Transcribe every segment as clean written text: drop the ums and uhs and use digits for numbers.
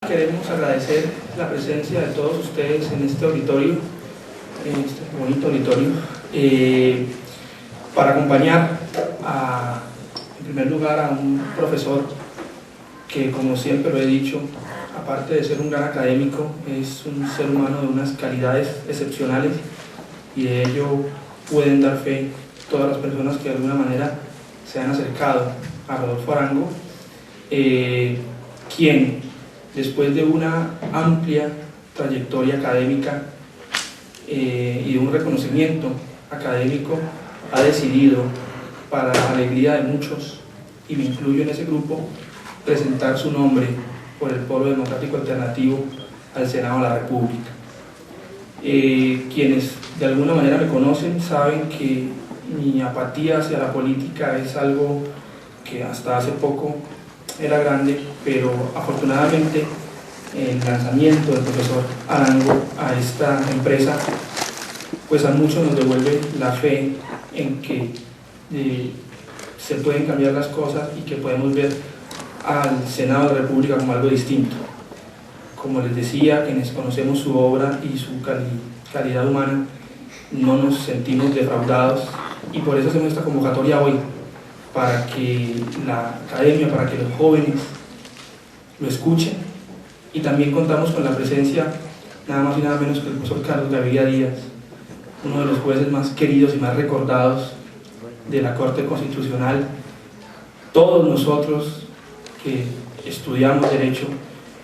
Queremos agradecer la presencia de todos ustedes en este auditorio, en este bonito auditorio, para acompañar en primer lugar a un profesor que, como siempre lo he dicho, aparte de ser un gran académico, es un ser humano de unas calidades excepcionales, y de ello pueden dar fe todas las personas que de alguna manera se han acercado a Rodolfo Arango, quien, después de una amplia trayectoria académica y de un reconocimiento académico, ha decidido, para la alegría de muchos, y me incluyo en ese grupo, presentar su nombre por el Polo Democrático Alternativo al Senado de la República. Quienes de alguna manera me conocen saben que mi apatía hacia la política es algo que hasta hace poco era grande, pero afortunadamente el lanzamiento del profesor Arango a esta empresa, pues a muchos nos devuelve la fe en que se pueden cambiar las cosas y que podemos ver al Senado de la República como algo distinto. Como les decía, quienes conocemos su obra y su calidad humana, no nos sentimos defraudados, y por eso hacemos esta convocatoria hoy, para que la academia, para que los jóvenes lo escuchen. Y también contamos con la presencia nada más y nada menos que el profesor Carlos Gaviria Díaz, uno de los jueces más queridos y más recordados de la Corte Constitucional. Todos nosotros que estudiamos Derecho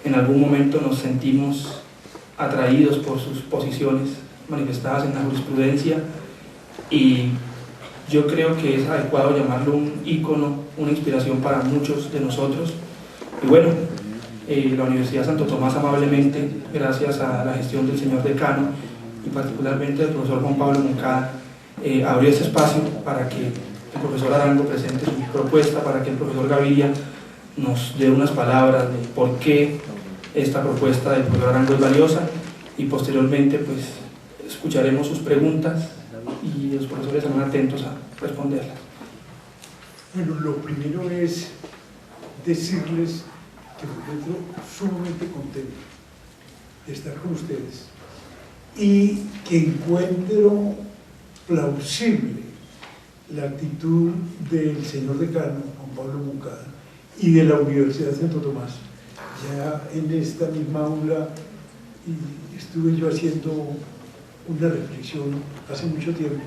en algún momento nos sentimos atraídos por sus posiciones manifestadas en la jurisprudencia, y yo creo que es adecuado llamarlo un ícono, una inspiración para muchos de nosotros. Y bueno, la Universidad Santo Tomás amablemente, gracias a la gestión del señor decano y particularmente del profesor Juan Pablo Moncada, abrió este espacio para que el profesor Arango presente su propuesta, para que el profesor Gaviria nos dé unas palabras de por qué esta propuesta del profesor Arango es valiosa, y posteriormente pues escucharemos sus preguntas y los profesores estarán atentos a responderlas. Bueno, lo primero es decirles que me encuentro sumamente contento de estar con ustedes y que encuentro plausible la actitud del señor decano, Juan Pablo Moncada, y de la Universidad Santo Tomás. Ya en esta misma aula estuve yo haciendo una reflexión hace mucho tiempo.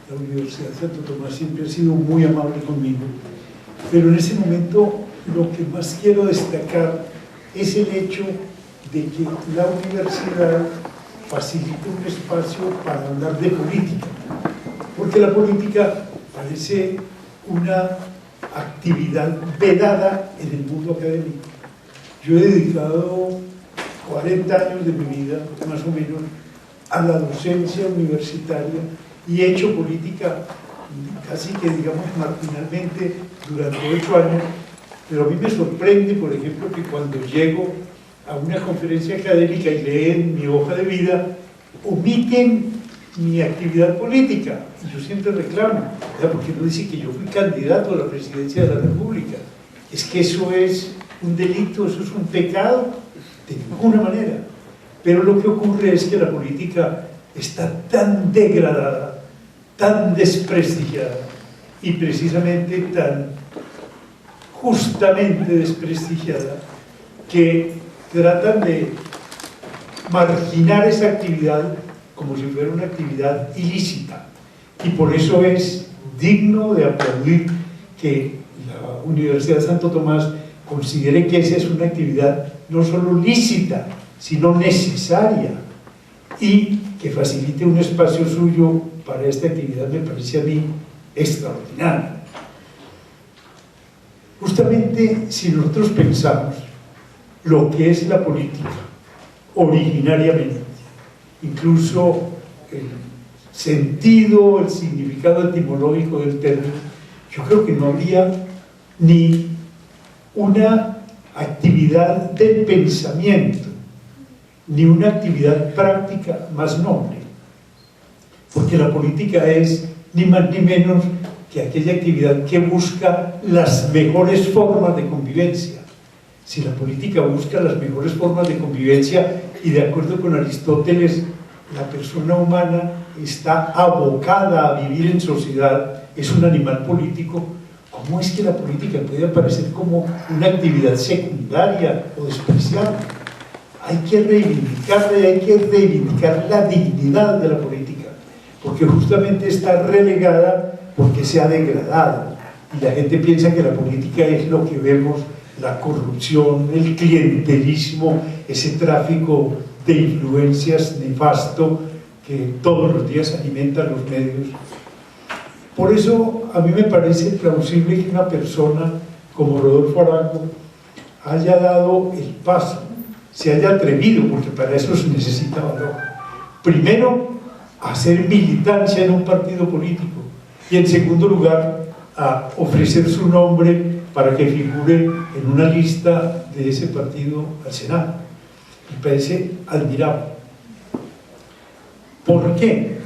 La Universidad Santo Tomás siempre ha sido muy amable conmigo, pero en ese momento lo que más quiero destacar es el hecho de que la universidad facilita un espacio para hablar de política, porque la política parece una actividad vedada en el mundo académico. Yo he dedicado 40 años de mi vida, más o menos, a la docencia universitaria, y he hecho política casi que, digamos, marginalmente durante 8 años, pero a mí me sorprende, por ejemplo, que cuando llego a una conferencia académica y leen mi hoja de vida, omiten mi actividad política, y yo siempre reclamo, ¿por qué no dice que yo fui candidato a la presidencia de la República? Es que eso es un delito, eso es un pecado, de ninguna manera. Pero lo que ocurre es que la política está tan degradada, tan desprestigiada, y precisamente tan justamente desprestigiada, que tratan de marginar esa actividad como si fuera una actividad ilícita. Y por eso es digno de aplaudir que la Universidad de Santo Tomás considere que esa es una actividad no solo lícita, sino necesaria, y que facilite un espacio suyo para esta actividad me parece a mí extraordinario. Justamente si nosotros pensamos lo que es la política originariamente, incluso el sentido, el significado etimológico del término, yo creo que no habría ni una actividad del pensamiento, ni una actividad práctica más noble, porque la política es ni más ni menos que aquella actividad que busca las mejores formas de convivencia, si la política busca las mejores formas de convivencia y de acuerdo con Aristóteles, la persona humana está abocada a vivir en sociedad, es un animal político, ¿cómo es que la política puede aparecer como una actividad secundaria o despreciable? Hay que reivindicar la dignidad de la política, porque justamente está relegada porque se ha degradado. Y la gente piensa que la política es lo que vemos, la corrupción, el clientelismo, ese tráfico de influencias nefasto que todos los días alimentan los medios. Por eso a mí me parece plausible que una persona como Rodolfo Arango haya dado el paso, se haya atrevido, porque para eso se necesita valor. Primero, hacer militancia en un partido político y en segundo lugar, a ofrecer su nombre para que figure en una lista de ese partido al Senado. Me parece admirable. ¿Por qué?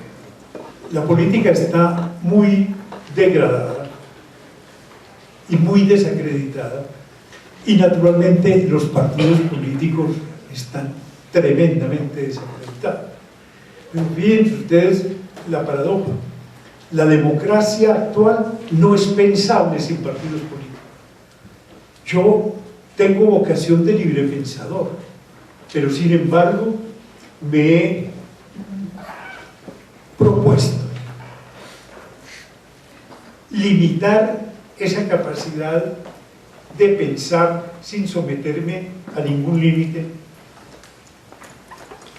La política está muy degradada y muy desacreditada y naturalmente los partidos políticos están tremendamente desacreditados. Pero fíjense ustedes la paradoja. La democracia actual no es pensable sin partidos políticos. Yo tengo vocación de libre pensador, pero sin embargo me he propuesto limitar esa capacidad de pensar sin someterme a ningún límite,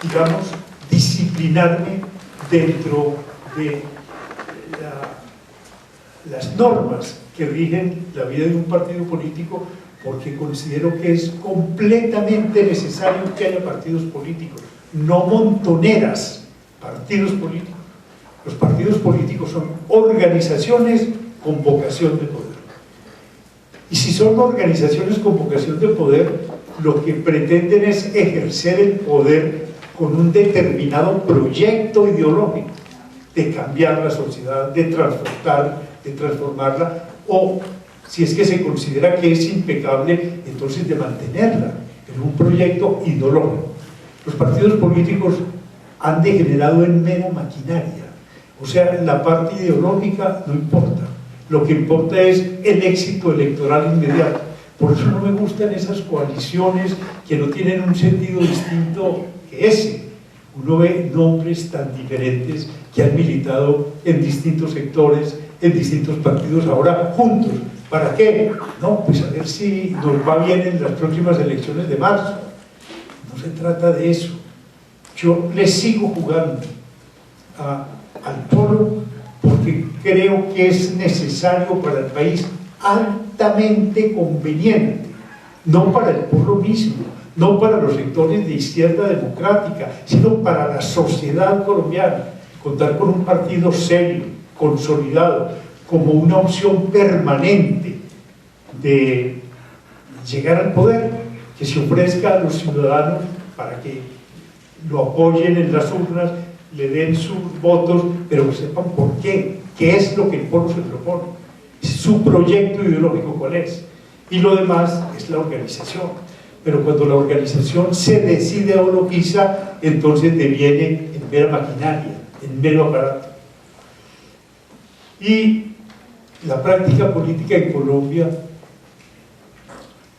digamos, disciplinarme dentro de las normas que rigen la vida de un partido político, porque considero que es completamente necesario que haya partidos políticos, no montoneras, partidos políticos. Los partidos políticos son organizaciones con vocación de poder. Y si son organizaciones con vocación de poder, lo que pretenden es ejercer el poder con un determinado proyecto ideológico de cambiar la sociedad, de transformarla, o si es que se considera que es impecable, entonces de mantenerla en un proyecto ideológico. Los partidos políticos han degenerado en mera maquinaria, o sea, la parte ideológica no importa, lo que importa es el éxito electoral inmediato. Por eso no me gustan esas coaliciones que no tienen un sentido distinto que ese. Uno ve nombres tan diferentes que han militado en distintos sectores, en distintos partidos, ahora juntos. ¿Para qué? No, pues a ver si nos va bien en las próximas elecciones de marzo. No se trata de eso. Yo le sigo jugando al polo porque creo que es necesario para el país, altamente conveniente, no para el pueblo mismo, no para los sectores de izquierda democrática, sino para la sociedad colombiana, contar con un partido serio, consolidado, como una opción permanente de llegar al poder, que se ofrezca a los ciudadanos para que lo apoyen en las urnas, le den sus votos, pero que sepan por qué es lo que el pueblo se propone, su proyecto ideológico cuál es, y lo demás es la organización. Pero cuando la organización se decide o lo pisa, entonces deviene en mera maquinaria, en mero aparato. Y la práctica política en Colombia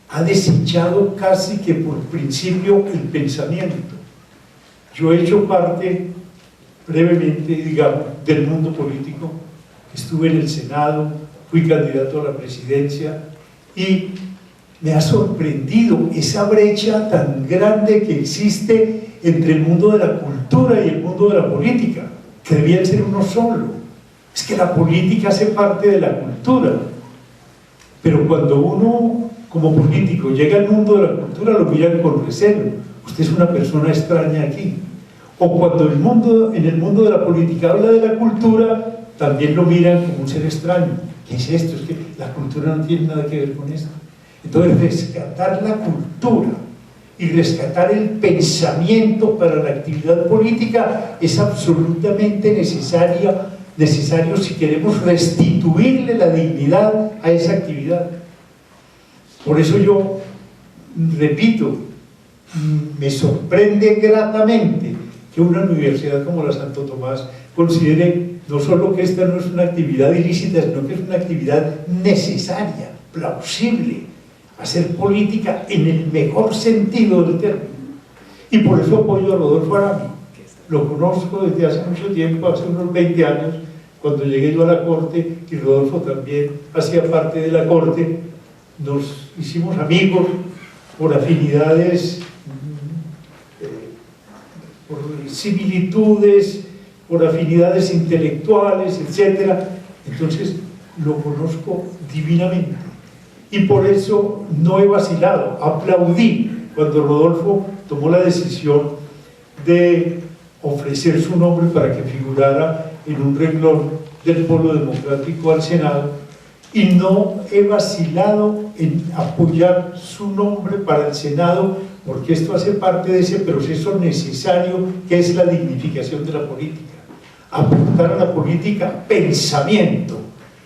ha desechado casi que por principio el pensamiento. Yo he hecho parte brevemente, digamos, del mundo político, estuve en el Senado, fui candidato a la presidencia y me ha sorprendido esa brecha tan grande que existe entre el mundo de la cultura y el mundo de la política, que debían ser uno solo. Es que la política hace parte de la cultura, pero cuando uno como político llega al mundo de la cultura lo miran con recelo, usted es una persona extraña aquí. O cuando en el mundo de la política habla de la cultura, también lo miran como un ser extraño. ¿Qué es esto? Es que la cultura no tiene nada que ver con esto. Entonces, rescatar la cultura y rescatar el pensamiento para la actividad política es absolutamente necesario si queremos restituirle la dignidad a esa actividad. Por eso yo repito, me sorprende gratamente que una universidad como la Santo Tomás considere no solo que esta no es una actividad ilícita, sino que es una actividad necesaria, plausible, hacer política en el mejor sentido del término. Y por eso apoyo a Rodolfo Arango. Lo conozco desde hace mucho tiempo, hace unos 20 años, cuando llegué yo a la Corte, y Rodolfo también hacía parte de la Corte. Nos hicimos amigos por afinidades, por similitudes, por afinidades intelectuales, etc. Entonces lo conozco divinamente y por eso no he vacilado. Aplaudí cuando Rodolfo tomó la decisión de ofrecer su nombre para que figurara en un renglón del Polo Democrático al Senado, y no he vacilado en apoyar su nombre para el Senado, porque esto hace parte de ese proceso necesario que es la dignificación de la política. Aportar a la política pensamiento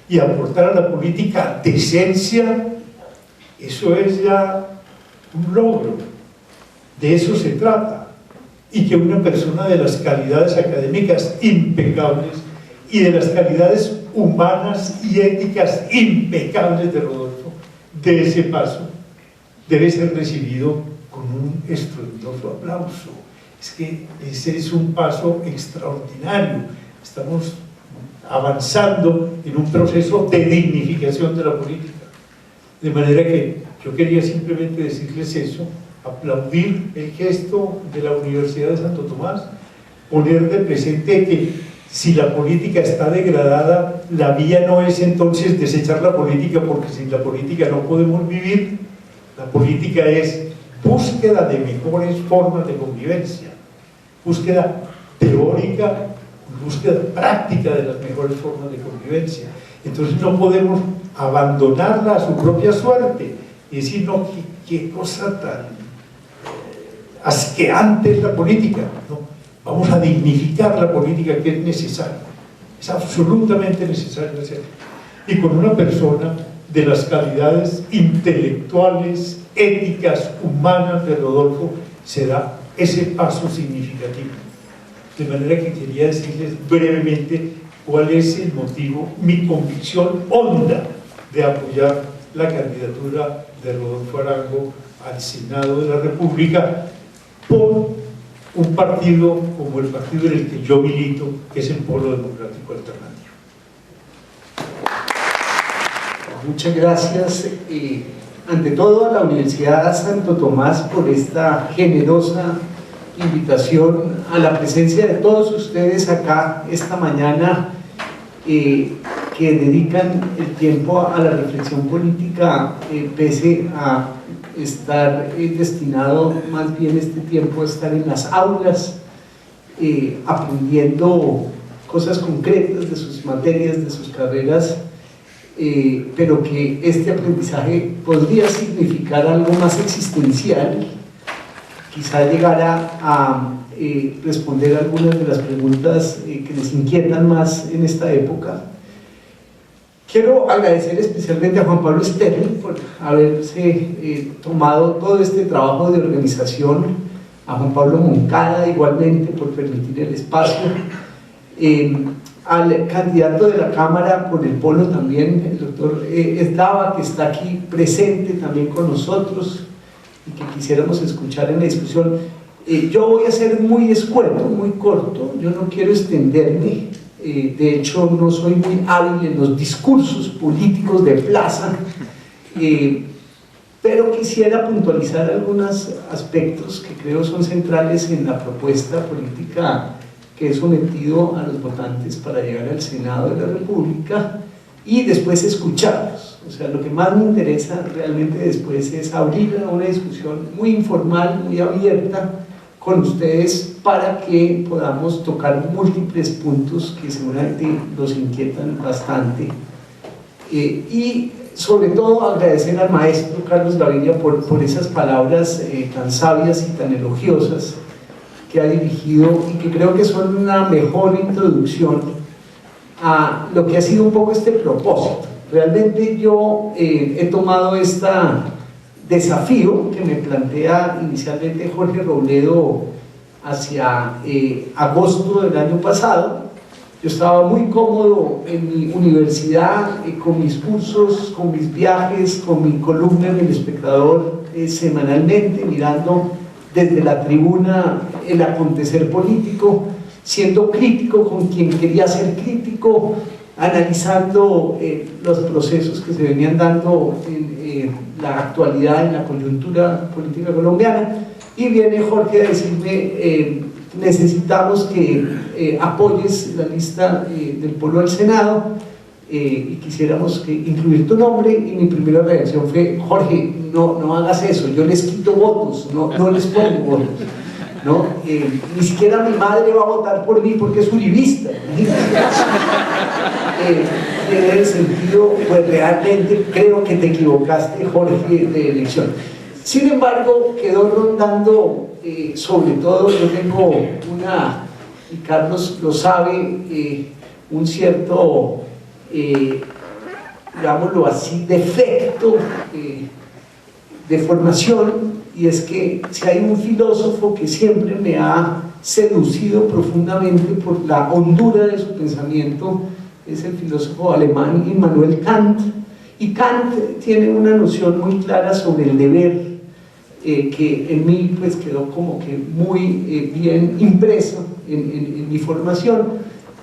y aportar a la política decencia, eso es ya un logro. De eso se trata. Y que una persona de las calidades académicas impecables y de las calidades humanas y éticas impecables de Rodolfo, de ese paso, debe ser recibido con un estruendoso aplauso. Es que ese es un paso extraordinario. Estamos avanzando en un proceso de dignificación de la política. De manera que yo quería simplemente decirles eso, aplaudir el gesto de la Universidad de Santo Tomás, poner de presente que si la política está degradada, la vía no es entonces desechar la política, porque sin la política no podemos vivir. La política es búsqueda de mejores formas de convivencia, búsqueda teórica, búsqueda práctica de las mejores formas de convivencia. Entonces no podemos abandonarla a su propia suerte y decir, no, qué cosa tan asqueante es la política. No, vamos a dignificar la política, que es necesaria, es absolutamente necesario hacerlo. Y con una persona de las calidades intelectuales, éticas, humanas de Rodolfo, se da ese paso significativo. De manera que quería decirles brevemente cuál es el motivo, mi convicción honda de apoyar la candidatura de Rodolfo Arango al Senado de la República por un partido como el partido en el que yo milito, que es el Polo Democrático Alternativo. Muchas gracias, ante todo a la Universidad Santo Tomás por esta generosa invitación, a la presencia de todos ustedes acá esta mañana, que dedican el tiempo a la reflexión política, pese a estar destinado más bien este tiempo a estar en las aulas, aprendiendo cosas concretas de sus materias, de sus carreras, pero que este aprendizaje podría significar algo más existencial, quizá llegara a responder algunas de las preguntas que les inquietan más en esta época. Quiero agradecer especialmente a Juan Pablo Sterling por haberse tomado todo este trabajo de organización, a Juan Pablo Moncada igualmente por permitir el espacio, al candidato de la Cámara por el Polo también, el doctor Eslava, que está aquí presente también con nosotros y que quisiéramos escuchar en la discusión. Yo voy a ser muy escueto, muy corto, yo no quiero extenderme. De hecho no soy muy hábil en los discursos políticos de plaza, pero quisiera puntualizar algunos aspectos que creo son centrales en la propuesta política que he sometido a los votantes para llegar al Senado de la República, y después escucharlos. O sea, lo que más me interesa realmente después es abrir una discusión muy informal, muy abierta con ustedes, para que podamos tocar múltiples puntos que seguramente los inquietan bastante, y sobre todo agradecer al maestro Carlos Gaviria por esas palabras tan sabias y tan elogiosas que ha dirigido, y que creo que son una mejor introducción a lo que ha sido un poco este propósito. Realmente yo he tomado esta desafío que me plantea inicialmente Jorge Robledo hacia agosto del año pasado. Yo estaba muy cómodo en mi universidad, con mis cursos, con mis viajes, con mi columna en El Espectador semanalmente, mirando desde la tribuna el acontecer político, siendo crítico con quien quería ser crítico, analizando los procesos que se venían dando en la actualidad, en la coyuntura política colombiana. Y viene Jorge a decirme, necesitamos que apoyes la lista del Polo al Senado y quisiéramos incluir tu nombre. Y mi primera reacción fue: Jorge, no hagas eso, yo les quito votos, no les pongo votos, ¿no? Ni siquiera mi madre va a votar por mí porque es uribista. En el sentido, pues realmente creo que te equivocaste, Jorge, de elección. Sin embargo, quedó rondando, sobre todo yo tengo y Carlos lo sabe, un cierto, digámoslo así, defecto de formación, y es que si hay un filósofo que siempre me ha seducido profundamente por la hondura de su pensamiento, es el filósofo alemán Immanuel Kant. Y Kant tiene una noción muy clara sobre el deber, que en mí pues quedó como que muy bien impreso en mi formación,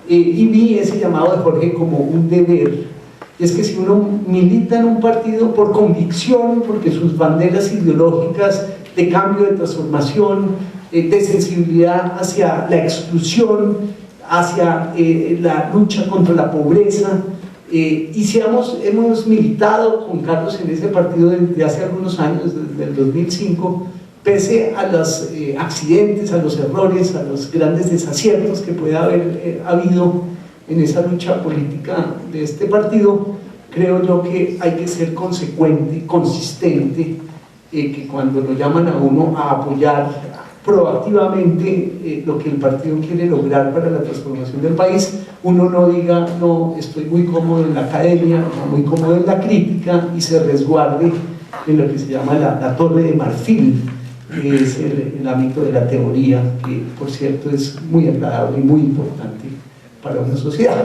y vi ese llamado de Jorge como un deber. Y es que si uno milita en un partido por convicción, porque sus banderas ideológicas de cambio, de transformación, de sensibilidad hacia la exclusión, hacia la lucha contra la pobreza, y si hemos militado con Carlos en ese partido desde hace algunos años, desde el 2005, pese a los accidentes, a los errores, a los grandes desaciertos que pueda haber habido en esa lucha política de este partido, creo yo que hay que ser consecuente, consistente, que cuando lo llaman a uno a apoyar proactivamente lo que el partido quiere lograr para la transformación del país, uno no diga: no, estoy muy cómodo en la academia, no, muy cómodo en la crítica, y se resguarde en lo que se llama la torre de marfil, que es el ámbito de la teoría, que por cierto es muy agradable y muy importante para una sociedad.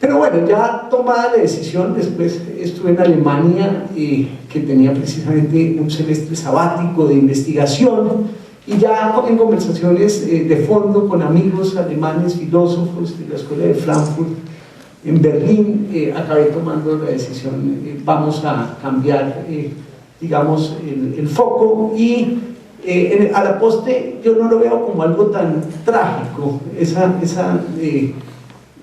Pero bueno, ya tomada la decisión, después estuve en Alemania, que tenía precisamente un semestre sabático de investigación, y ya en conversaciones de fondo con amigos alemanes, filósofos de la Escuela de Frankfurt, en Berlín, acabé tomando la decisión: vamos a cambiar, digamos, el foco, y a la poste yo no lo veo como algo tan trágico, esa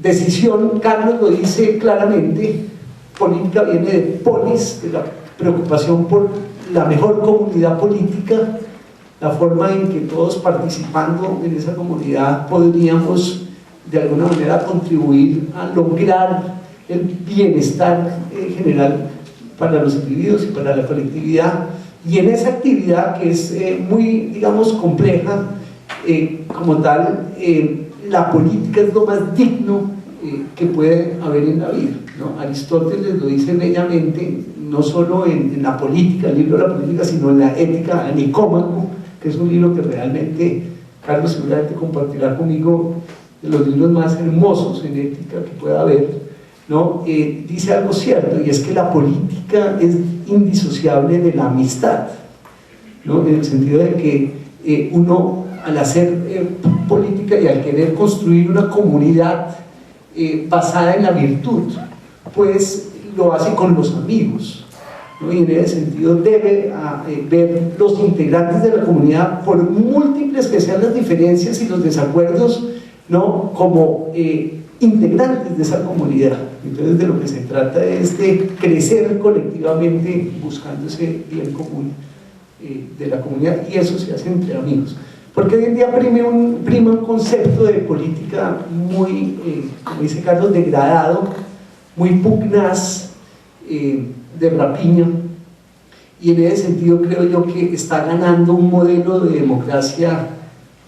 decisión. Carlos lo dice claramente: política viene de polis, de la preocupación por la mejor comunidad política, la forma en que todos participando en esa comunidad podríamos de alguna manera contribuir a lograr el bienestar general para los individuos y para la colectividad. Y en esa actividad, que es muy, digamos, compleja, como tal, la política es lo más digno que puede haber en la vida, ¿no? Aristóteles lo dice bellamente, no solo en la política, el libro de la política, sino en la ética, a Nicómaco, que es un libro que realmente Carlos seguramente compartirá conmigo, de los libros más hermosos en ética que pueda haber, ¿no? Dice algo cierto, y es que la política es indisociable de la amistad, ¿no? En el sentido de que uno, al hacer política y al querer construir una comunidad basada en la virtud, pues lo hace con los amigos, ¿no? Y en ese sentido debe ver los integrantes de la comunidad, por múltiples que sean las diferencias y los desacuerdos, ¿no?, como integrantes de esa comunidad. Entonces de lo que se trata es de crecer colectivamente buscando ese bien común de la comunidad, y eso se hace entre amigos. Porque hoy en día prima un concepto de política muy, como dice Carlos, degradado, muy pugnaz, de rapiña, y en ese sentido creo yo que está ganando un modelo de democracia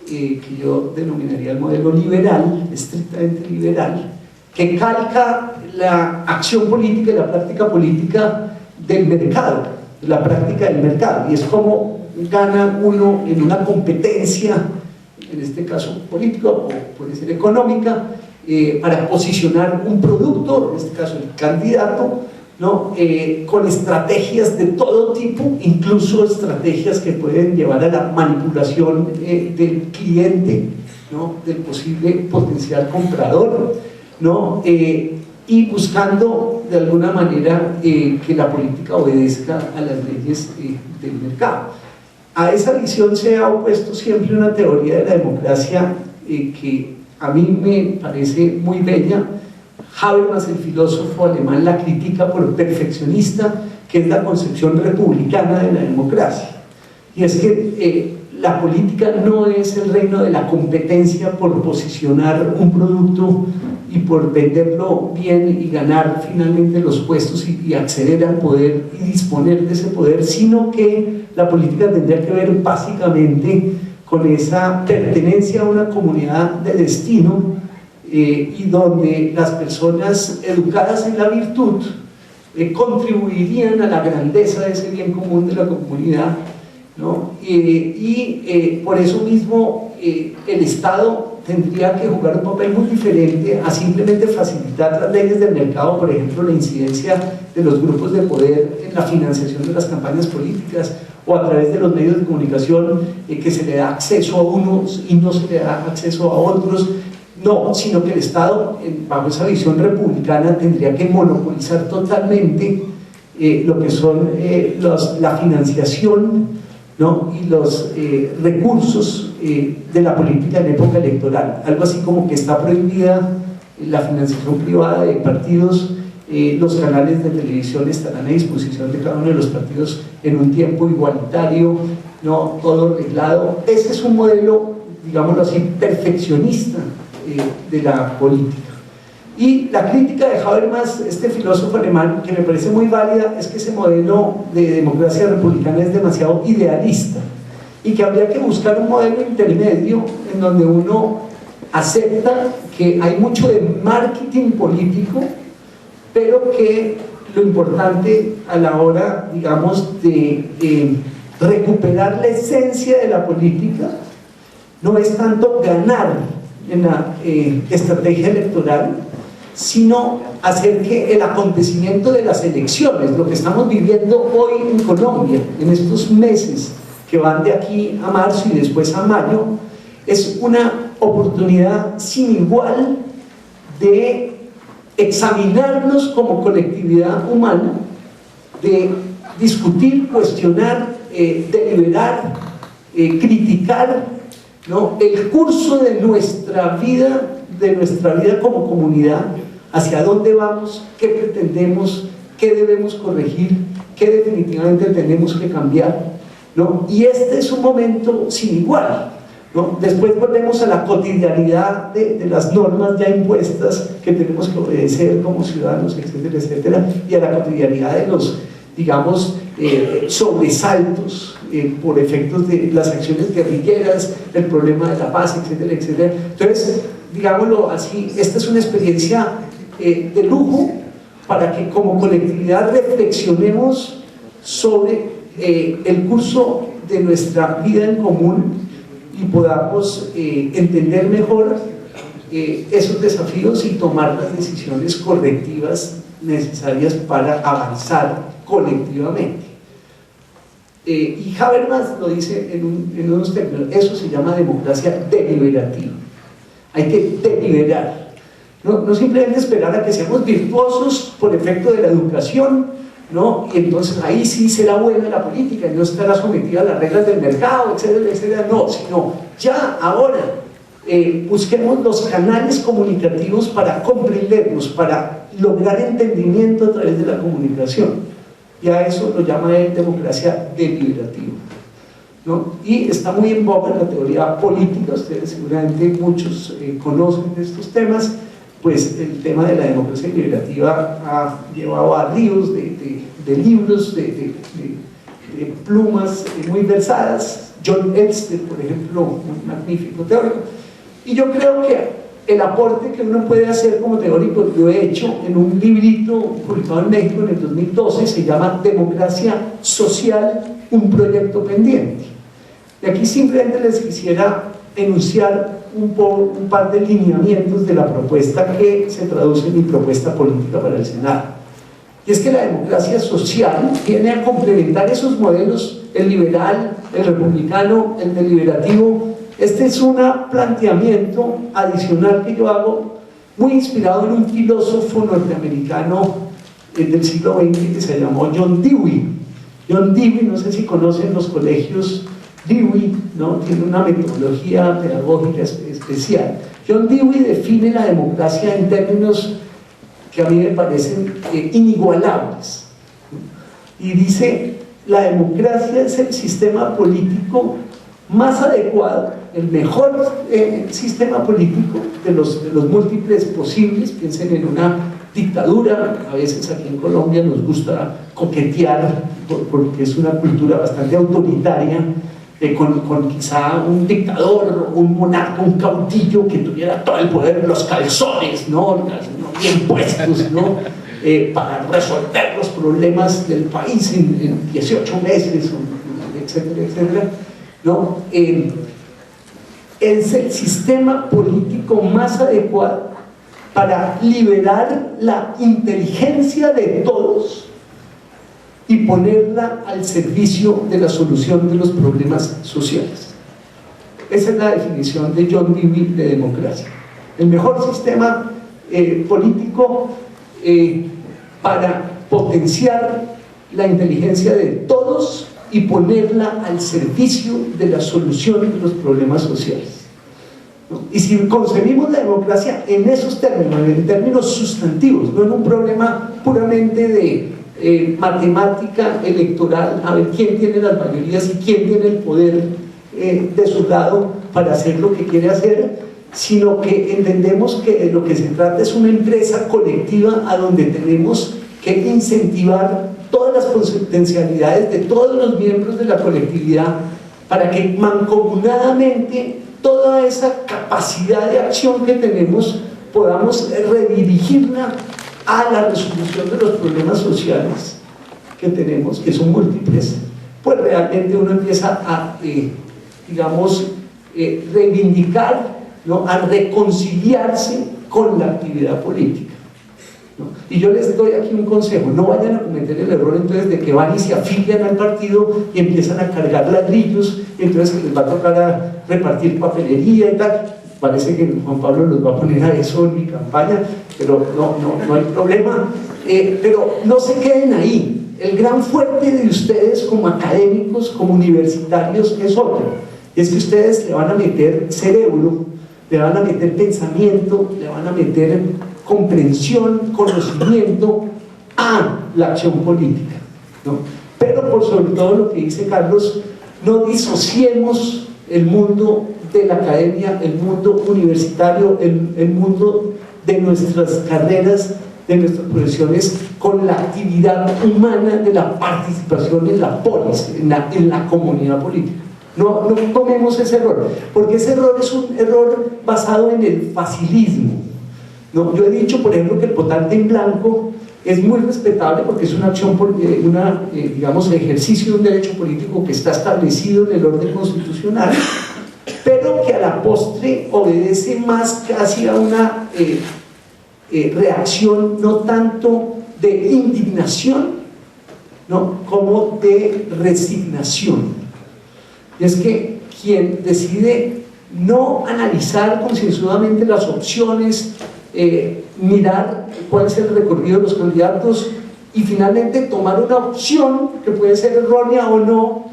que yo denominaría el modelo liberal, estrictamente liberal, que calca la acción política y la práctica política del mercado, la práctica del mercado, y es como gana uno en una competencia, en este caso política o puede ser económica, para posicionar un producto, en este caso el candidato, ¿no? Con estrategias de todo tipo, incluso estrategias que pueden llevar a la manipulación del cliente, ¿no? Del posible potencial comprador, ¿no? Y buscando de alguna manera que la política obedezca a las leyes del mercado. A esa visión se ha opuesto siempre una teoría de la democracia que a mí me parece muy bella. Habermas, el filósofo alemán, la critica por perfeccionista, que es la concepción republicana de la democracia. Y es que la política no es el reino de la competencia por posicionar un producto y por venderlo bien y ganar finalmente los puestos y acceder al poder y disponer de ese poder, sino que la política tendría que ver básicamente con esa pertenencia a una comunidad de destino, y donde las personas educadas en la virtud contribuirían a la grandeza de ese bien común de la comunidad, ¿no? Por eso mismo el Estado tendría que jugar un papel muy diferente a simplemente facilitar las leyes del mercado, por ejemplo, la incidencia de los grupos de poder en la financiación de las campañas políticas, o a través de los medios de comunicación que se le da acceso a unos y no se le da acceso a otros. No, sino que el Estado, bajo esa visión republicana, tendría que monopolizar totalmente lo que son la financiación, ¿no? Y los recursos de la política en época electoral. Algo así como que está prohibida la financiación privada de partidos, los canales de televisión estarán a disposición de cada uno de los partidos en un tiempo igualitario, ¿no? Todo reglado. Ese es un modelo, digámoslo así, perfeccionista de la política. Y la crítica de Habermas, este filósofo alemán, que me parece muy válida, es que ese modelo de democracia republicana es demasiado idealista y que habría que buscar un modelo intermedio en donde uno acepta que hay mucho de marketing político, pero que lo importante a la hora, digamos, de recuperar la esencia de la política no es tanto ganar en la estrategia electoral, sino hacer que el acontecimiento de las elecciones, lo que estamos viviendo hoy en Colombia, en estos meses que van de aquí a marzo y después a mayo, es una oportunidad sin igual de examinarnos como colectividad humana, de discutir, cuestionar, deliberar, criticar, ¿no? El curso de nuestra vida como comunidad, hacia dónde vamos, qué pretendemos, qué debemos corregir, qué definitivamente tenemos que cambiar, ¿no? Y este es un momento sin igual, ¿no? Después volvemos a la cotidianidad de las normas ya impuestas que tenemos que obedecer como ciudadanos, etcétera, etcétera, y a la cotidianidad de los, digamos, sobresaltos por efectos de las acciones guerrilleras, el problema de la paz, etcétera, etcétera. Entonces, digámoslo así, esta es una experiencia de lujo para que como colectividad reflexionemos sobre el curso de nuestra vida en común y podamos entender mejor esos desafíos y tomar las decisiones correctivas necesarias para avanzar colectivamente. Y Habermas lo dice en unos términos, eso se llama democracia deliberativa. Hay que deliberar, no simplemente esperar a que seamos virtuosos por efecto de la educación, ¿no? Y entonces ahí sí será buena la política y no estará sometida a las reglas del mercado, etcétera, etcétera. No, sino ya ahora busquemos los canales comunicativos para comprendernos, para lograr entendimiento a través de la comunicación. Y a eso lo llama él democracia deliberativa, ¿no? Y está muy en boga en la teoría política, ustedes seguramente muchos conocen de estos temas, pues el tema de la democracia deliberativa ha llevado a ríos de libros, de plumas muy versadas. John Elster, por ejemplo, un magnífico teórico. Y yo creo que el aporte que uno puede hacer como teórico, lo he hecho en un librito publicado en México en el 2012, se llama Democracia Social, un proyecto pendiente. Y aquí simplemente les quisiera enunciar un par de lineamientos de la propuesta que se traduce en mi propuesta política para el Senado. Y es que la democracia social viene a complementar esos modelos, el liberal, el republicano, el deliberativo. Este es un planteamiento adicional que yo hago, muy inspirado en un filósofo norteamericano del siglo XX que se llamó John Dewey. John Dewey, no sé si conocen los colegios Dewey, ¿no? Tiene una metodología pedagógica especial. John Dewey define la democracia en términos que a mí me parecen inigualables. Y dice, la democracia es el sistema político más adecuado, el mejor sistema político de los múltiples posibles. Piensen en una dictadura, a veces aquí en Colombia nos gusta coquetear porque es una cultura bastante autoritaria, con quizá un dictador, un monarca, un caudillo que tuviera todo el poder, los calzones, ¿no? Bien puestos, ¿no? Para resolver los problemas del país en 18 meses, etcétera, etcétera, ¿no? Es el sistema político más adecuado para liberar la inteligencia de todos y ponerla al servicio de la solución de los problemas sociales. Esa es la definición de John Dewey de democracia. El mejor sistema político para potenciar la inteligencia de todos y ponerla al servicio de la solución de los problemas sociales, ¿no? Y si concebimos la democracia en esos términos, en términos sustantivos, no en un problema puramente de matemática electoral, a ver quién tiene las mayorías y quién tiene el poder de su lado para hacer lo que quiere hacer, sino que entendemos que de lo que se trata es una empresa colectiva a donde tenemos que incentivar todas las potencialidades de todos los miembros de la colectividad para que mancomunadamente toda esa capacidad de acción que tenemos podamos redirigirla a la resolución de los problemas sociales que tenemos, que son múltiples. Pues realmente uno empieza a, reivindicar, ¿no? A reconciliarse con la actividad política, ¿no? Y yo les doy aquí un consejo: no vayan a cometer el error entonces de que van y se afilian al partido y empiezan a cargar ladrillos, y entonces les va a tocar a repartir papelería y tal. Parece que Juan Pablo los va a poner a eso en mi campaña, pero no hay problema. Pero no se queden ahí. El gran fuerte de ustedes como académicos, como universitarios, es otro. Y es que ustedes le van a meter cerebro, le van a meter pensamiento, le van a meter comprensión, conocimiento a la acción política, ¿no? Pero por sobre todo lo que dice Carlos, no disociemos el mundo de la academia, el mundo universitario, el mundo de nuestras carreras, de nuestras profesiones, con la actividad humana de la participación en la polis, en la comunidad política. No tomemos ese error, porque ese error es un error basado en el facilismo, ¿no? Yo he dicho, por ejemplo, que el votante en blanco es muy respetable porque es una acción, ejercicio de un derecho político que está establecido en el orden constitucional, pero que a la postre obedece más casi a una reacción no tanto de indignación, ¿no? como de resignación. Y es que quien decide no analizar concienzudamente las opciones, mirar cuál es el recorrido de los candidatos y finalmente tomar una opción que puede ser errónea o no,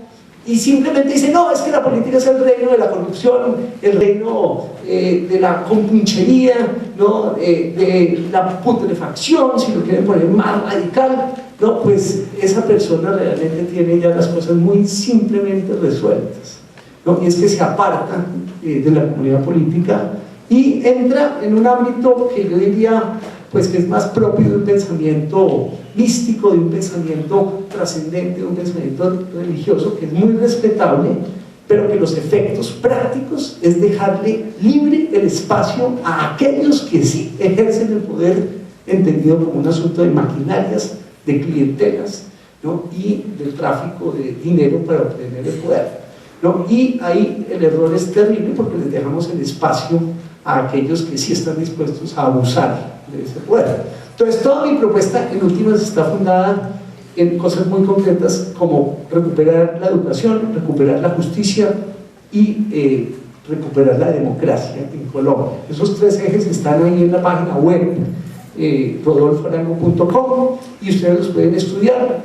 y simplemente dice: no, es que la política es el reino de la corrupción, el reino de la compunchería, ¿no? De la putrefacción, si lo quieren poner más radical, ¿no? Pues esa persona realmente tiene ya las cosas muy simplemente resueltas, ¿no? Y es que se aparta de la comunidad política y entra en un ámbito que yo diría pues que es más propio de un pensamiento místico, de un pensamiento trascendente, de un pensamiento religioso, que es muy respetable, pero que los efectos prácticos es dejarle libre el espacio a aquellos que sí ejercen el poder, entendido como un asunto de maquinarias, de clientelas, ¿no? Y del tráfico de dinero para obtener el poder, ¿no? Y ahí el error es terrible porque les dejamos el espacio a aquellos que sí están dispuestos a abusar de ese poder. Entonces toda mi propuesta en últimas está fundada en cosas muy concretas como recuperar la educación, recuperar la justicia y recuperar la democracia en Colombia. Esos tres ejes están ahí en la página web rodolfoarango.com y ustedes los pueden estudiar,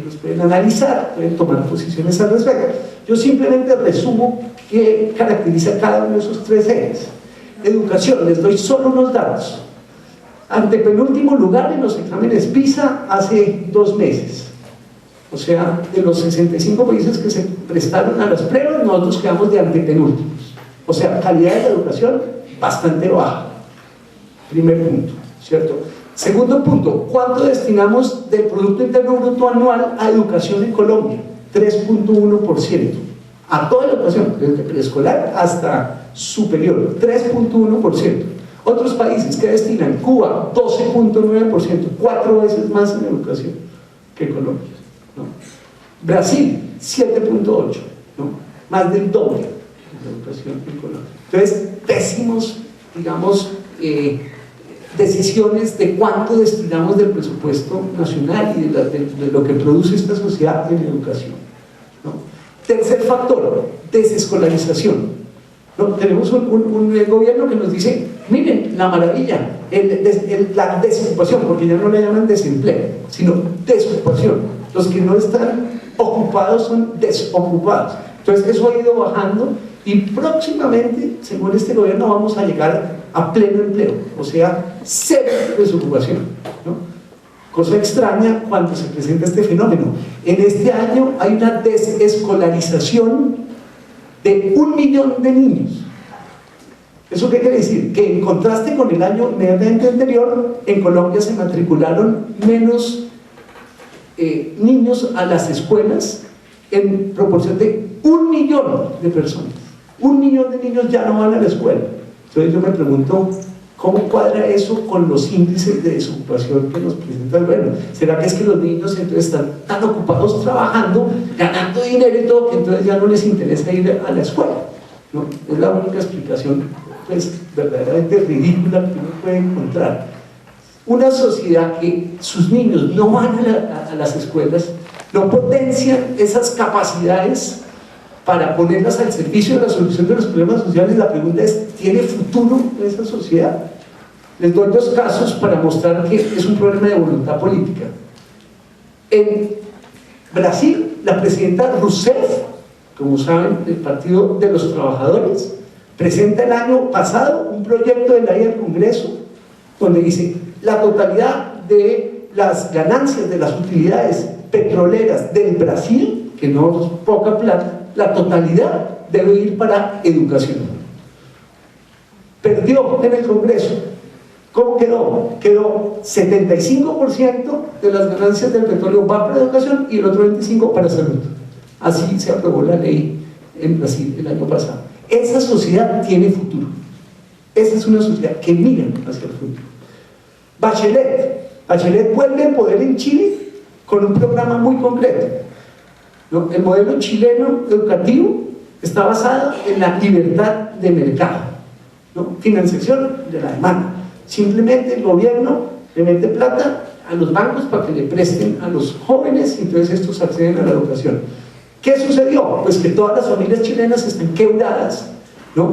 los pueden analizar, pueden tomar posiciones al respecto. Yo simplemente resumo qué caracteriza cada uno de esos tres ejes. Educación, les doy solo unos datos. Antepenúltimo lugar en los exámenes PISA hace 2 meses. O sea, de los 65 países que se prestaron a las pruebas, nosotros quedamos de antepenúltimos. O sea, calidad de la educación bastante baja. Primer punto, ¿cierto? Segundo punto, ¿cuánto destinamos del Producto Interno Bruto anual a educación en Colombia? 3.1%. A toda la educación, desde preescolar hasta superior, 3.1%. Otros países que destinan, Cuba, 12.9%, 4 veces más en educación que Colombia, ¿no? Brasil, 7.8%, ¿no? Más del doble en educación que Colombia. Entonces, pésimos, digamos, decisiones de cuánto destinamos del presupuesto nacional y de lo que produce esta sociedad en educación, ¿no? Tercer factor, desescolarización, ¿no? Tenemos un gobierno que nos dice, miren, la maravilla, la desocupación, porque ya no le llaman desempleo, sino desocupación. Los que no están ocupados son desocupados. Entonces eso ha ido bajando y próximamente, según este gobierno, vamos a llegar a pleno empleo, o sea, cero desocupación, ¿no? Cosa extraña cuando se presenta este fenómeno. En este año hay una desescolarización de 1 millón de niños. ¿Eso qué quiere decir? Que en contraste con el año inmediatamente anterior, en Colombia se matricularon menos niños a las escuelas en proporción de 1 millón de personas. 1 millón de niños ya no van a la escuela. Entonces yo me pregunto, ¿cómo cuadra eso con los índices de desocupación que nos presenta el gobierno? ¿Será que es que los niños entonces están tan ocupados trabajando, ganando dinero y todo, que entonces ya no les interesa ir a la escuela? ¿No? Es la única explicación, pues, verdaderamente ridícula que uno puede encontrar. Una sociedad que sus niños no van a las escuelas, no potencian esas capacidades para ponerlas al servicio de la solución de los problemas sociales. La pregunta es, ¿tiene futuro esa sociedad? Les doy 2 casos para mostrar que es un problema de voluntad política. En Brasil, la presidenta Rousseff, como saben, del Partido de los Trabajadores, presenta el año pasado un proyecto de ley al Congreso donde dice, la totalidad de las ganancias de las utilidades petroleras del Brasil, que no es poca plata, la totalidad debe ir para educación. Perdió en el Congreso. ¿Cómo quedó? Quedó 75% de las ganancias del petróleo va para educación y el otro 25% para salud. Así se aprobó la ley en Brasil el año pasado. Esa sociedad tiene futuro. Esa es una sociedad que mira hacia el futuro. Bachelet vuelve al poder en Chile con un programa muy concreto, ¿no? El modelo chileno educativo está basado en la libertad de mercado, ¿no? Financiación de la demanda. Simplemente el gobierno le mete plata a los bancos para que le presten a los jóvenes y entonces estos acceden a la educación. ¿Qué sucedió? Pues que todas las familias chilenas están quebradas, ¿no?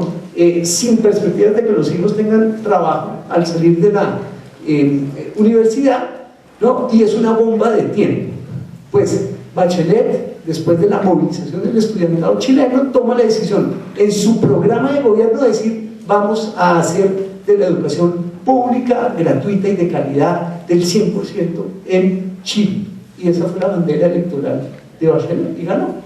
Sin perspectivas de que los hijos tengan trabajo al salir de la universidad, ¿no? Y es una bomba de tiempo. Pues Bachelet, después de la movilización del estudiantado chileno, toma la decisión en su programa de gobierno de decir, vamos a hacer de la educación pública, gratuita y de calidad del 100% en Chile. Y esa fue la bandera electoral de Bachelet y ganó.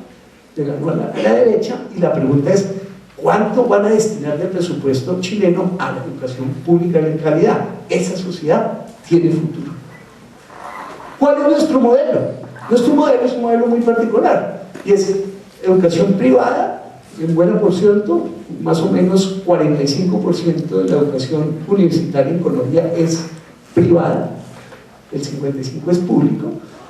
Le ganó a la derecha y la pregunta es, ¿cuánto van a destinar del presupuesto chileno a la educación pública de calidad? Esa sociedad tiene futuro. ¿Cuál es nuestro modelo? Nuestro modelo es un modelo muy particular y es educación privada, en buena porción, más o menos 45% de la educación universitaria en Colombia es privada, el 55% es público,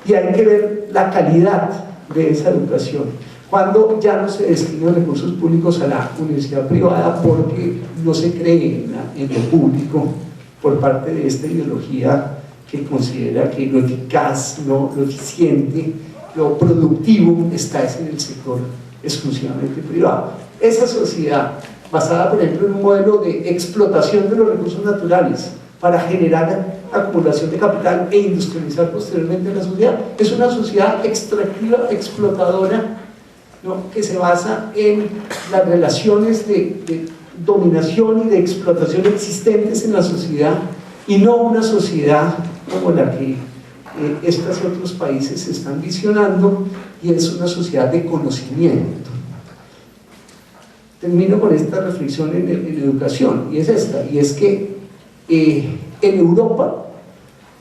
y hay que ver la calidad de esa educación, cuando ya no se destinan recursos públicos a la universidad privada porque no se cree en lo público por parte de esta ideología que considera que lo eficaz, lo eficiente, lo productivo está en el sector exclusivamente privado. Esa sociedad, basada por ejemplo en un modelo de explotación de los recursos naturales para generar acumulación de capital e industrializar posteriormente la sociedad, es una sociedad extractiva, explotadora, ¿no?, que se basa en las relaciones de dominación y de explotación existentes en la sociedad, y no una sociedad como la que estos otros países están visionando, y es una sociedad de conocimiento. Termino con esta reflexión en educación, y es esta, y es que en Europa,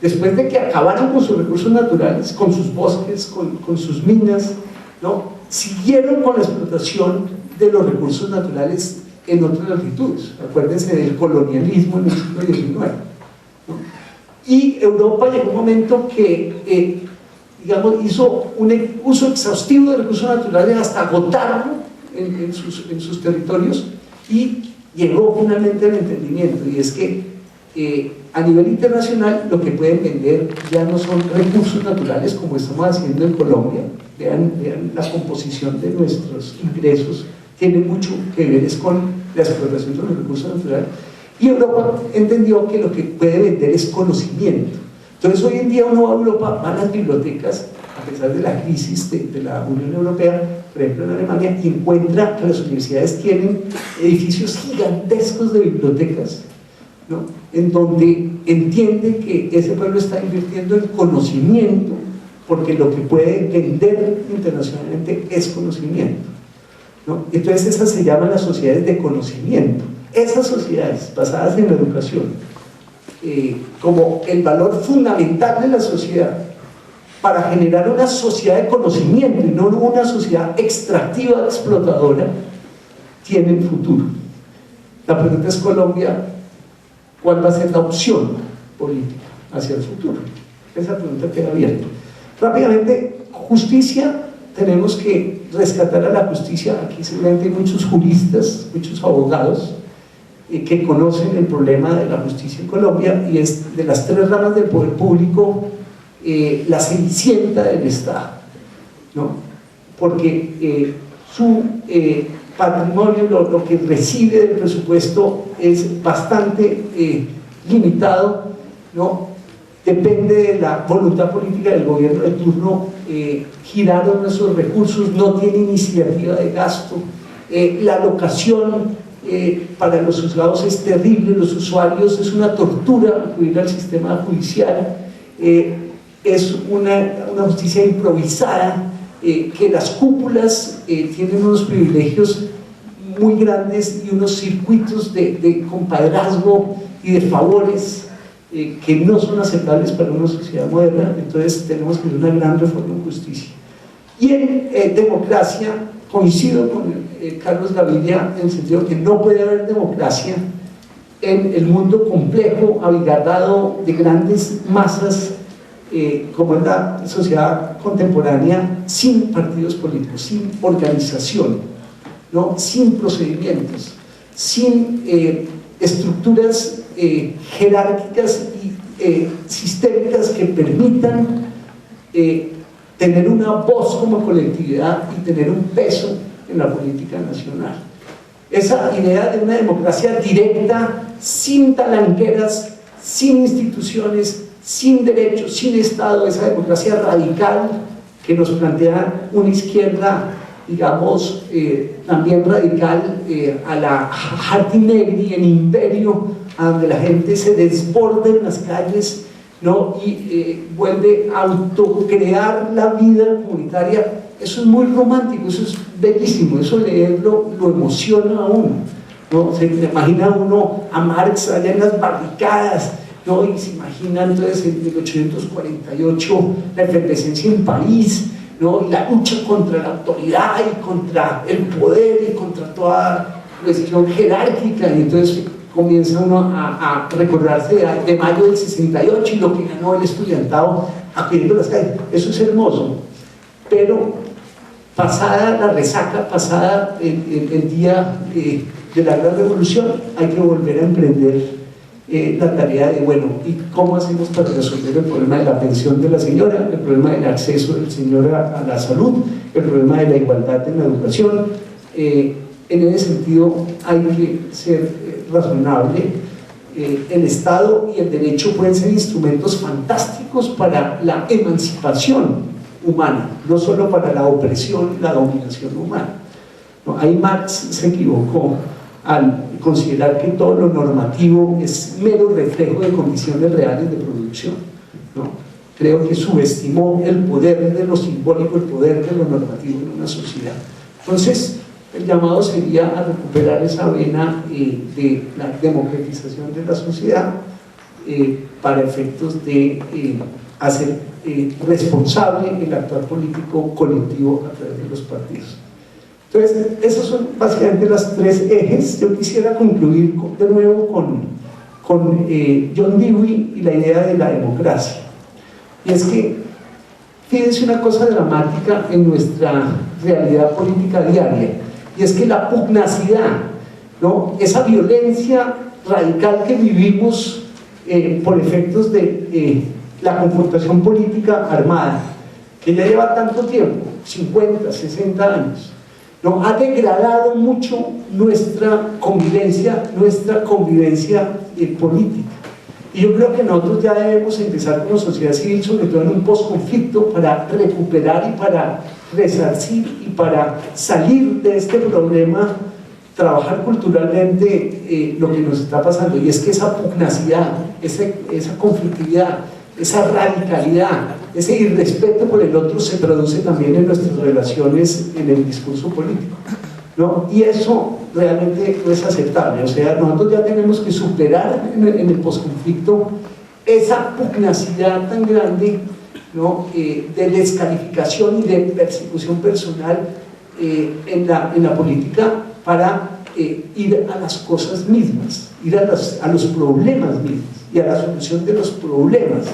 después de que acabaron con sus recursos naturales, con sus bosques, con sus minas, ¿no?, siguieron con la explotación de los recursos naturales en otras latitudes. Acuérdense del colonialismo en el siglo XIX, ¿no? Y Europa llegó un momento que digamos, hizo un uso exhaustivo de recursos naturales hasta agotarlo en sus territorios, y llegó finalmente al entendimiento, y es que a nivel internacional lo que pueden vender ya no son recursos naturales como estamos haciendo en Colombia. Vean la composición de nuestros ingresos, tiene mucho que ver es con la explotación de los recursos naturales, y Europa entendió que lo que puede vender es conocimiento. Entonces hoy en día uno va a Europa, va a las bibliotecas, a pesar de la crisis de la Unión Europea, por ejemplo en Alemania, y encuentra que las universidades tienen edificios gigantescos de bibliotecas, ¿no?, en donde entiende que ese pueblo está invirtiendo en conocimiento, porque lo que puede vender internacionalmente es conocimiento, ¿no? Entonces esas se llaman las sociedades de conocimiento. Esas sociedades basadas en la educación como el valor fundamental de la sociedad para generar una sociedad de conocimiento y no una sociedad extractiva, explotadora, tienen futuro. La pregunta es, Colombia, ¿cuál va a ser la opción política hacia el futuro? Esa pregunta queda abierta. Rápidamente, justicia, tenemos que rescatar a la justicia. Aquí seguramente hay muchos juristas, muchos abogados que conocen el problema de la justicia en Colombia, y es de las tres ramas del poder público la cenicienta del Estado, ¿no? Porque su patrimonio, lo que recibe del presupuesto es bastante limitado, ¿no? Depende de la voluntad política del gobierno de turno girar esos recursos, no tiene iniciativa de gasto, la alocación para los juzgados es terrible, los usuarios es una tortura acudir al sistema judicial, es una justicia improvisada, que las cúpulas tienen unos privilegios muy grandes y unos circuitos de compadrazgo y de favores que no son aceptables para una sociedad moderna. Entonces tenemos que hacer una gran reforma en justicia. Y en democracia coincido con Carlos Gaviria en el sentido que no puede haber democracia en el mundo complejo, abigarrado de grandes masas como es la sociedad contemporánea, sin partidos políticos, sin organización, ¿no?, sin procedimientos, sin estructuras jerárquicas y sistémicas que permitan tener una voz como colectividad y tener un peso en la política nacional. Esa idea de una democracia directa, sin talanqueras, sin instituciones, sin derechos, sin Estado, esa democracia radical que nos plantea una izquierda, digamos, también radical a la Hardy-Negri, en imperio, a donde la gente se desborda en las calles, ¿no?, y vuelve a autocrear la vida comunitaria. Eso es muy romántico, eso es bellísimo, eso leerlo lo emociona a uno, ¿no? Se imagina uno a Marx allá en las barricadas, ¿no?, y se imagina entonces en 1848 la efervescencia en París, ¿no? Y la lucha contra la autoridad y contra el poder y contra toda cuestión jerárquica, y entonces comienza uno a recordarse de mayo del 68 y lo que ganó el estudiantado acudiendo a las calles. Eso es hermoso, pero pasada la resaca, pasada el día de la gran revolución, hay que volver a emprender la tarea de, bueno, ¿y cómo hacemos para resolver el problema de la pensión de la señora, el problema del acceso del señor a la salud, el problema de la igualdad en la educación? En ese sentido hay que ser razonable. El Estado y el derecho pueden ser instrumentos fantásticos para la emancipación humana, no solo para la opresión y la dominación humana. ¿No? Ahí Marx se equivocó al considerar que todo lo normativo es mero reflejo de condiciones reales de producción, ¿no? Creo que subestimó el poder de lo simbólico, el poder de lo normativo en una sociedad. Entonces, el llamado sería a recuperar esa vena de la democratización de la sociedad para efectos de hacer responsable el actuar político colectivo a través de los partidos. Entonces, esos son básicamente los tres ejes. Yo quisiera concluir de nuevo con John Dewey y la idea de la democracia. Y es que, fíjense una cosa dramática en nuestra realidad política diaria, y es que la pugnacidad, ¿no? Esa violencia radical que vivimos por efectos de la confrontación política armada, que ya lleva tanto tiempo, 50, 60 años, ¿no? Ha degradado mucho nuestra convivencia política. Y yo creo que nosotros ya debemos empezar como sociedad civil, sobre todo en un posconflicto, para recuperar y para resarcir y para salir de este problema, trabajar culturalmente lo que nos está pasando. Y es que esa pugnacidad, esa conflictividad, esa radicalidad, ese irrespeto por el otro se traduce también en nuestras relaciones en el discurso político, ¿no? Y eso realmente no es aceptable. O sea, nosotros ya tenemos que superar en el posconflicto esa pugnacidad tan grande, ¿no? De descalificación y de persecución personal en la política, para ir a las cosas mismas, ir a los problemas mismos y a la solución de los problemas.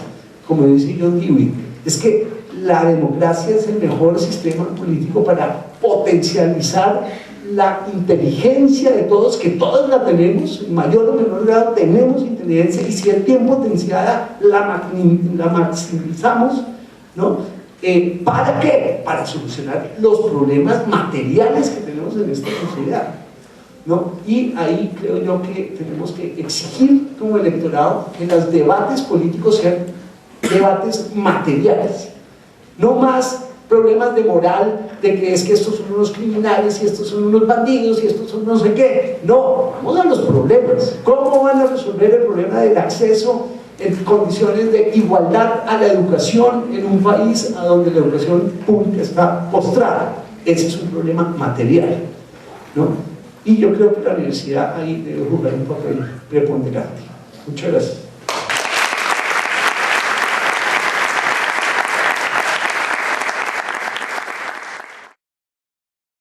Como dice John Dewey, es que la democracia es el mejor sistema político para potencializar la inteligencia de todos, que todos la tenemos, en mayor o menor grado tenemos inteligencia, y si es bien potenciada, la maximizamos, ¿no? ¿Para qué? Para solucionar los problemas materiales que tenemos en esta sociedad, ¿no? Y ahí creo yo que tenemos que exigir como electorado que los debates políticos sean debates materiales, no más problemas de moral, de que es que estos son unos criminales y estos son unos bandidos y estos son no sé qué. No, vamos a los problemas. ¿Cómo van a resolver el problema del acceso en condiciones de igualdad a la educación en un país a donde la educación pública está postrada? Ese es un problema material, ¿no? Y yo creo que la universidad ahí debe jugar un papel preponderante. Muchas gracias.